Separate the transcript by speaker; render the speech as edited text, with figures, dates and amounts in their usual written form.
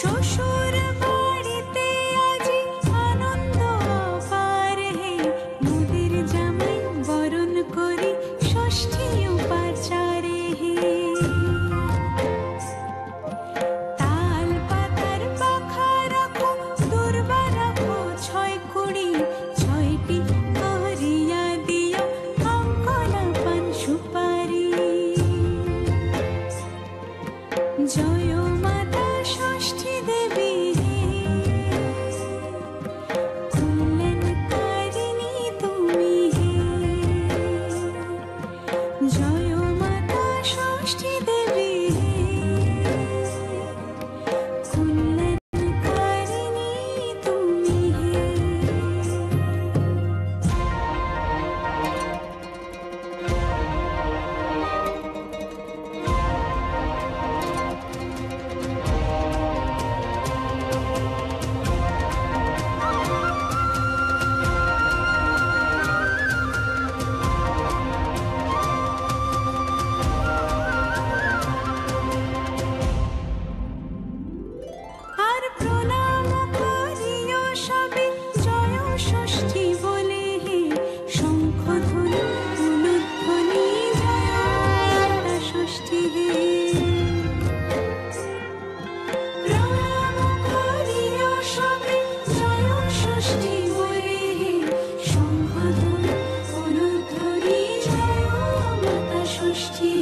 Speaker 1: শ্বশুর বাড়িতে আজি আনন্দ অপার হে, মোদের জামাই বরণ করি ষষ্ঠী উপাচারে হে। তাল পাতার পাখা রাখো, দুর্বা রাখো ছয় কুড়ি, ছয়টি করিয়া দিও অঙ্কনা পান সুপারি। জয় মাতা ষষ্ঠী দেবী হে, কল্যাণকারিণী তুমি হে। জয় মাতা ষষ্ঠী দেবী হে, কল্যাণকারিণী তুমি হে। আর প্রণাম করিও সবে জয় ষষ্ঠী বলে হে, শঙ্খধ্বনি উলুধ্বনি জয় মাতা ষষ্ঠী হে। প্রণাম করিও সবে জয় ষষ্ঠী বলে হে, শঙ্খধ্বনি উলুধ্বনি জয় মাতা ষষ্ঠী